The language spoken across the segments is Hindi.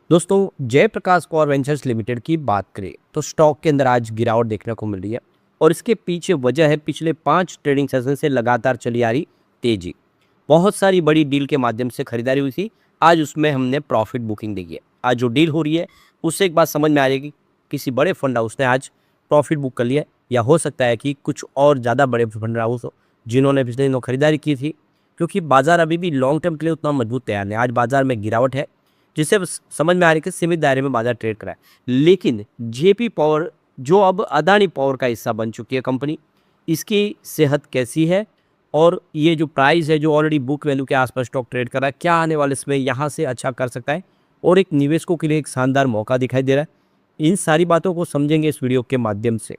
दोस्तों, जयप्रकाश कौर वेंचर्स लिमिटेड की बात करें तो स्टॉक के अंदर आज गिरावट देखने को मिल रही है और इसके पीछे वजह है पिछले 5 ट्रेडिंग सेशन से लगातार चली आ रही तेजी। बहुत सारी बड़ी डील के माध्यम से खरीदारी हुई थी। आज उसमें हमने प्रॉफिट बुकिंग देखी है। आज जो डील हो रही है उससे एक बात समझ में आ जाएगी, किसी बड़े फंड हाउस ने आज प्रॉफिट बुक कर लिया है या हो सकता है कि कुछ और ज़्यादा बड़े फंड हाउस हो जिन्होंने पिछले दिनों खरीदारी की थी, क्योंकि बाजार अभी भी लॉन्ग टर्म के लिए उतना मजबूत तैयार नहीं। आज बाजार में गिरावट है जिससे समझ में आ रही है कि सीमित दायरे में बाजार ट्रेड करा है। लेकिन जेपी पावर जो अब अदानी पावर का हिस्सा बन चुकी है कंपनी, इसकी सेहत कैसी है और ये जो प्राइस है जो ऑलरेडी बुक वैल्यू के आसपास स्टॉक ट्रेड कर रहा है, क्या आने वाले समय यहाँ से अच्छा कर सकता है और एक निवेशकों के लिए एक शानदार मौका दिखाई दे रहा है। इन सारी बातों को समझेंगे इस वीडियो के माध्यम से।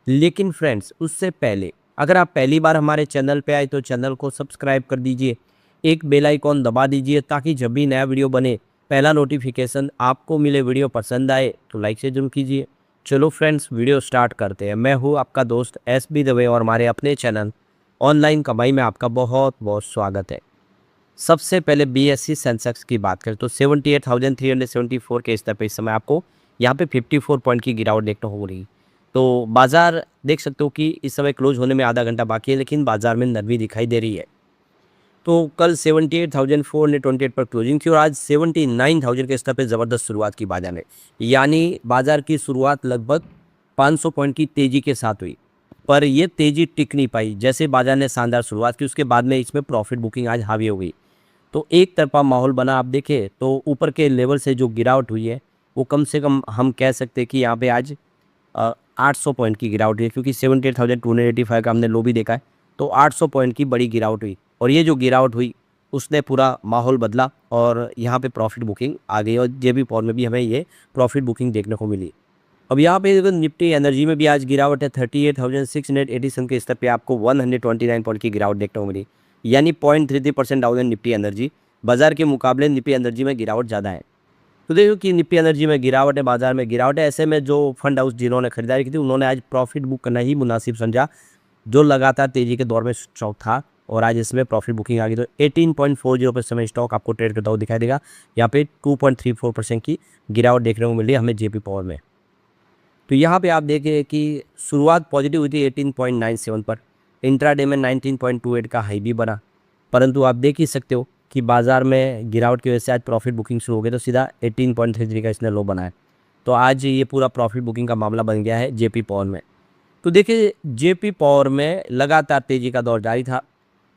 लेकिन फ्रेंड्स, उससे पहले अगर आप पहली बार हमारे चैनल पे आए तो चैनल को सब्सक्राइब कर दीजिए, एक बेल आइकॉन दबा दीजिए ताकि जब भी नया वीडियो बने पहला नोटिफिकेशन आपको मिले। वीडियो पसंद आए तो लाइक से जरूर कीजिए। चलो फ्रेंड्स, वीडियो स्टार्ट करते हैं। मैं हूँ आपका दोस्त SB दवे और हमारे अपने चैनल ऑनलाइन कमाई में आपका बहुत बहुत स्वागत है। सबसे पहले BSE सेंसेक्स की बात करें तो 78,374 के स्तर पर इस समय आपको यहाँ पे 54 पॉइंट की गिरावट देखने को हो रही। तो बाजार देख सकते हो कि इस समय क्लोज होने में आधा घंटा बाकी है, लेकिन बाजार में नरमी दिखाई दे रही है। तो कल 78,428 पर क्लोजिंग थी और आज 79,000 के स्तर पे ज़बरदस्त शुरुआत की बाजार ने। यानी बाजार की शुरुआत लगभग 500 पॉइंट की तेज़ी के साथ हुई, पर ये तेज़ी टिक नहीं पाई। जैसे बाजार ने शानदार शुरुआत की उसके बाद में इसमें प्रॉफिट बुकिंग आज हावी हो गई। तो एक तरफा माहौल बना। आप देखें तो ऊपर के लेवल से जो गिरावट हुई है वो कम से कम हम कह सकते हैं कि यहाँ पे आज 800 पॉइंट की गिरावट हुई है, क्योंकि 78,285 का हमने लो भी देखा है। तो 800 पॉइंट की बड़ी गिरावट हुई और ये जो गिरावट हुई उसने पूरा माहौल बदला और यहाँ पे प्रॉफिट बुकिंग आ गई और जेबी पावर में भी हमें ये प्रॉफिट बुकिंग देखने को मिली। अब यहाँ पे निफ्टी एनर्जी में भी आज गिरावट है। 38,687 के स्तर पे आपको 129 पॉइंट की गिरावट देखने को मिली, यानी 0.33% डाउन है निफ्टी एनर्जी। बाजार के मुकाबले निफ्टी एनर्जी में गिरावट ज़्यादा है। तो देखो कि निफ्टी एनर्जी में गिरावट है, बाजार में गिरावट है। ऐसे में जो फंड हाउस जिन्होंने खरीदारी की थी उन्होंने आज प्रॉफिट बुक करना ही मुनासिब समझा, जो लगातार तेजी के दौर में स्टॉक था और आज इसमें प्रॉफिट बुकिंग आ गई। तो 18.40 पर समय स्टॉक आपको ट्रेड करता हुआ दिखाई देगा। यहाँ पे 2.34% की गिरावट देखने को मिल रही है हमें जेपी पावर में। तो यहाँ पे आप देखें कि शुरुआत पॉजिटिव हुई थी 18.97 पर, इंट्राडे में 19.28 का हाई भी बना, परंतु आप देख ही सकते हो कि बाजार में गिरावट की वजह से आज प्रॉफिट बुकिंग शुरू हो गई तो सीधा 18.33 का इसने लो बनाया। तो आज ये पूरा प्रॉफिट बुकिंग का मामला बन गया है जेपी पावर में। तो देखिए जेपी पावर में लगातार तेजी का दौर जारी था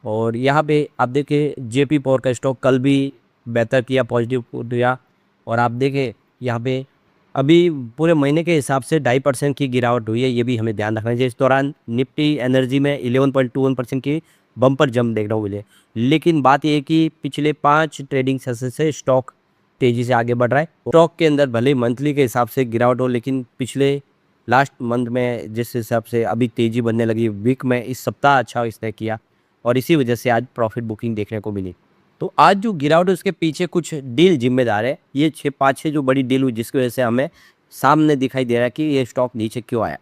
और यहाँ पे आप देखें जेपी पावर का स्टॉक कल भी बेहतर किया, पॉजिटिव दिया। और आप देखें यहाँ पे अभी पूरे महीने के हिसाब से 2.5% की गिरावट हुई है, ये भी हमें ध्यान रखना चाहिए। इस दौरान निफ्टी एनर्जी में 11.21% की बम्पर जंप देखने को मिले। लेकिन बात यह है कि पिछले 5 ट्रेडिंग सेशन से स्टॉक तेज़ी से आगे बढ़ रहा है। स्टॉक के अंदर भले मंथली के हिसाब से गिरावट हो, लेकिन पिछले लास्ट मंथ में जिस हिसाब से अभी तेज़ी बनने लगी, वीक में इस सप्ताह अच्छा इसने किया और इसी वजह से आज प्रॉफिट बुकिंग देखने को मिली। तो आज जो गिरावट है उसके पीछे कुछ डील जिम्मेदार है। ये 5-6 जो बड़ी डील हुई जिसकी वजह से हमें सामने दिखाई दे रहा है कि ये स्टॉक नीचे क्यों आया।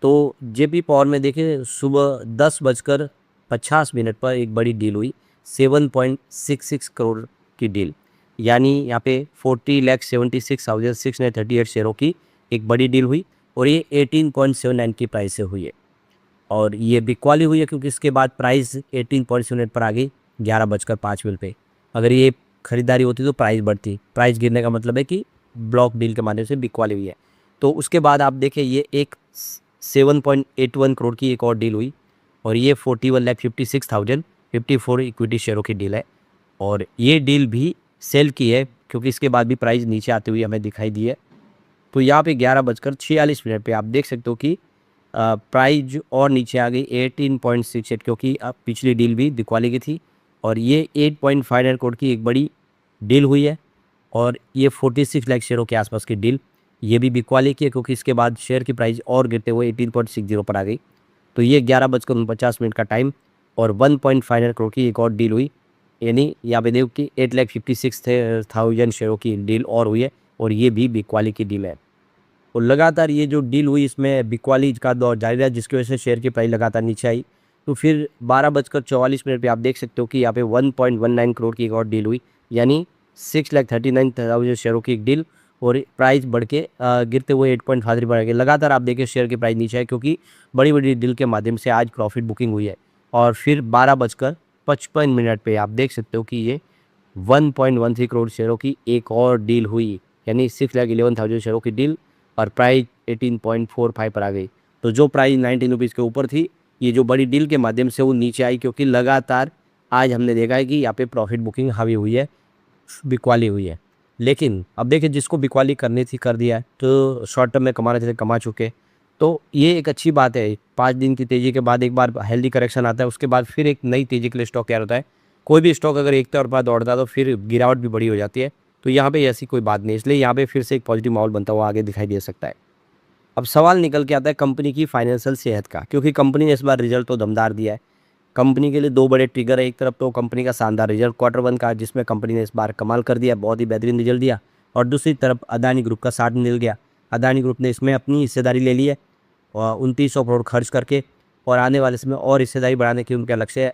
तो जेपी पावर में देखिए सुबह 10:50 पर एक बड़ी डील हुई, 7.66 करोड़ की डील, यानी यहाँ पे 40,76,638 शेयरों की एक बड़ी डील हुई और ये 18.79 की प्राइस से हुई है। और ये बिकवाली हुई है क्योंकि इसके बाद प्राइस 18.78 पर आ गई 11:05 पे। अगर ये खरीदारी होती तो प्राइस बढ़ती। प्राइस गिरने का मतलब है कि ब्लॉक डील के माध्यम से बिकवाली हुई है। तो उसके बाद आप देखें ये एक 7.81 करोड़ की एक और डील हुई और ये 41,56,054 इक्विटी शेयरों की डील है और ये डील भी सेल की है क्योंकि इसके बाद भी प्राइस नीचे आते हुए हमें दिखाई दी है। तो यहाँ पे 11:46 पे आप देख सकते हो कि प्राइस और नीचे आ गई 18.68, क्योंकि अब पिछली डील भी बिकवाली की थी और ये 8.59 करोड़ की एक बड़ी डील हुई है और ये 46 लाख शेयरों के आसपास की डील ये भी बिकवाली की है क्योंकि इसके बाद शेयर की प्राइस और गिरते हुए 18.60 पर आ गई। तो ये 11:49 का टाइम और 1.59 करोड़ की एक और डील हुई, यानी यहाँ पे देखो कि 8,56,000 शेयरों की डील और हुई है और ये भी बिकवाली की डील है। और लगातार ये जो डील हुई इसमें बिकवाली का दौर जारी रहा जिसकी वजह से शेयर की प्राइस लगातार नीचे आई। तो फिर 12:44 पे आप देख सकते हो कि यहाँ पे 1.19 करोड़ की एक और डील हुई, यानी 6,39,000 शेयरों की एक डील और प्राइस बढ़ के गिरते हुए 8.53 पर आ गए। लगातार आप देखिए शेयर की प्राइस नीचे है क्योंकि बड़ी बड़ी डील के माध्यम से आज प्रॉफिट बुकिंग हुई है। और फिर 12:55 पे आप देख सकते हो कि ये 1.13 करोड़ शेयरों की एक और डील हुई, यानी 6,11,000 शेयरों की डील और प्राइस 18.45 पर आ गई। तो जो प्राइस 19 रुपीज़ के ऊपर थी, ये जो बड़ी डील के माध्यम से वो नीचे आई क्योंकि लगातार आज हमने देखा है कि यहाँ पे प्रॉफिट बुकिंग हावी हुई है, बिकवाली हुई है। लेकिन अब देखिए जिसको बिकवाली करनी थी कर दिया है, तो शॉर्ट टर्म में कमाना चाहिए कमा चुके। तो ये एक अच्छी बात है, 5 दिन की तेज़ी के बाद एक बार हेल्दी करेक्शन आता है, उसके बाद फिर एक नई तेज़ी के लिए स्टॉक तैयार होता है। कोई भी स्टॉक अगर एक तरफा दौड़ता है तो फिर गिरावट भी बड़ी हो जाती है। तो यहाँ पे ऐसी कोई बात नहीं, इसलिए यहाँ पे फिर से एक पॉजिटिव माहौल बनता हुआ आगे दिखाई दे सकता है। अब सवाल निकल के आता है कंपनी की फाइनेंशियल सेहत का, क्योंकि कंपनी ने इस बार रिजल्ट तो दमदार दिया है। कंपनी के लिए 2 बड़े ट्रिगर है, एक तरफ तो कंपनी का शानदार रिजल्ट Q1 का जिसमें कंपनी ने इस बार कमाल कर दिया, बहुत ही बेहतरीन रिजल्ट दिया। और दूसरी तरफ अदानी ग्रुप का साथ मिल गया। अदानी ग्रुप ने इसमें अपनी हिस्सेदारी ले ली है और 2900 करोड़ खर्च करके, और आने वाले समय और हिस्सेदारी बढ़ाने की उनका लक्ष्य है।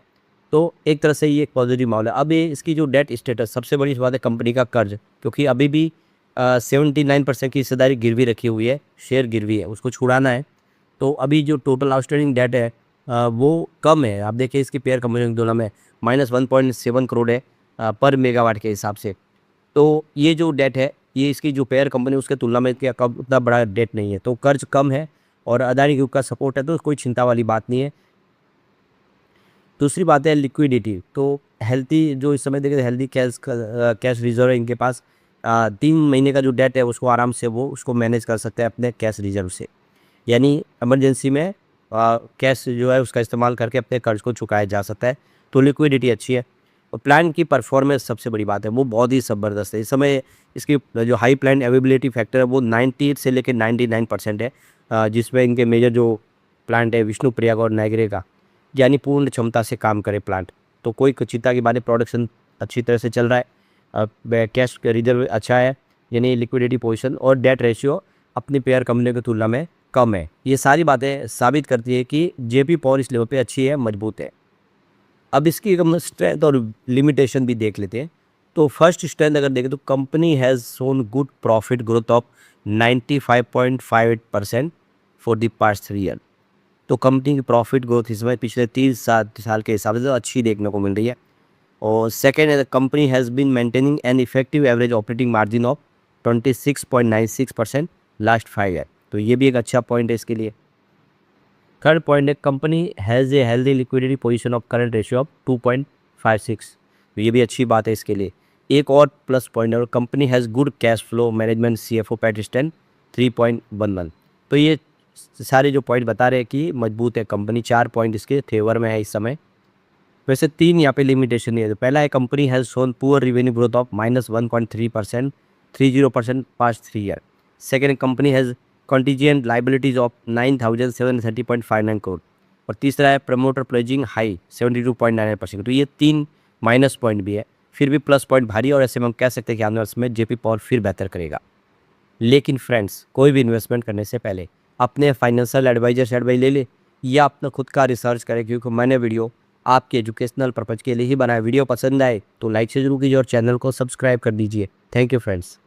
तो एक तरह से ये एक पॉजिटिव माहौल है। अब ये इसकी जो डेट स्टेटस, सबसे बड़ी बात है कंपनी का कर्ज, क्योंकि अभी भी 79% की हिस्सेदारी गिरवी रखी हुई है, शेयर गिरवी है, उसको छुड़ाना है। तो अभी जो टोटल आउटस्टैंडिंग डेट है वो कम है। आप देखिए इसकी पेयर कंपनियों की तुलना में -1.7 करोड़ है पर मेगावाट के हिसाब से। तो ये जो डेट है, ये इसकी जो पेयर कंपनी उसके तुलना में क्या कब उतना बड़ा डेट नहीं है, तो कर्ज कम है और अदानी ग्रुप का सपोर्ट है, तो कोई चिंता वाली बात नहीं है। दूसरी बात है लिक्विडिटी, तो हेल्थी जो इस समय देखिए हेल्थी कैश रिजर्व है इनके पास। 3 महीने का जो डेट है उसको आराम से वो उसको मैनेज कर सकते हैं अपने कैश रिजर्व से, यानी इमरजेंसी में कैश जो है उसका इस्तेमाल करके अपने कर्ज को चुकाया जा सकता है। तो लिक्विडिटी अच्छी है और प्लान की परफॉर्मेंस सबसे बड़ी बात है, वो बहुत ही ज़बरदस्त है। इस समय इसकी जो हाई प्लान अवेबिलिटी फैक्टर है वो 98 से लेकर 99% है, जिसमें इनके मेजर जो प्लांट है विष्णुप्रयाग और नाइगरे का, यानी पूर्ण क्षमता से काम करे प्लांट। तो कोई चिंता की बात नहीं, प्रोडक्शन अच्छी तरह से चल रहा है, कैश रिजर्व अच्छा है, यानी लिक्विडिटी पोजीशन और डेट रेशियो अपनी पेयर कंपनियों की तुलना में कम है। ये सारी बातें साबित करती है कि जेपी पावर इस लेवल पे अच्छी है, मजबूत है। अब इसकी हम स्ट्रेंथ और लिमिटेशन भी देख लेते हैं। तो फर्स्ट स्ट्रेंथ अगर देखें तो company has shown good profit growth of 95.58% for the past 3 year. तो कंपनी की प्रॉफिट ग्रोथ इस समय पिछले 30 साल के हिसाब से तो अच्छी देखने को मिल रही है। और सेकेंड है, the company has been maintaining an effective average operating margin of 26.96% last 5 year. तो ये भी एक अच्छा पॉइंट है इसके लिए। थर्ड पॉइंट है, company has a healthy liquidity position of current ratio of 2.56। तो ये भी अच्छी बात है इसके लिए। एक और प्लस पॉइंट है, और company has good cash flow management CFO PAT stand 3.11। तो ये सारे जो पॉइंट बता रहे हैं कि मजबूत है कंपनी। 4 पॉइंट इसके फेवर में है इस समय। वैसे 3 यहाँ पे लिमिटेशन नहीं है। तो पहला है, company has shown poor revenue growth of -1.3%, 30% past 3 year. Second, company has contingent liabilities of 9,730.59 crore. और तीसरा है, प्रमोटर प्लेजिंग हाई 72.99%। तो ये 3 माइनस पॉइंट भी है, फिर भी प्लस पॉइंट भारी, और ऐसे में हम कह सकते हैं कि आने वाले समय जेपी पावर फिर बेहतर करेगा। लेकिन फ्रेंड्स, कोई भी इन्वेस्टमेंट करने से पहले अपने फाइनेंशियल एडवाइजर से एडवाइस ले ले या अपना खुद का रिसर्च करें, क्योंकि मैंने वीडियो आपके एजुकेशनल पर्पज़ के लिए ही बनाया। वीडियो पसंद आए तो लाइक से जरूर कीजिए और चैनल को सब्सक्राइब कर दीजिए। Thank you friends.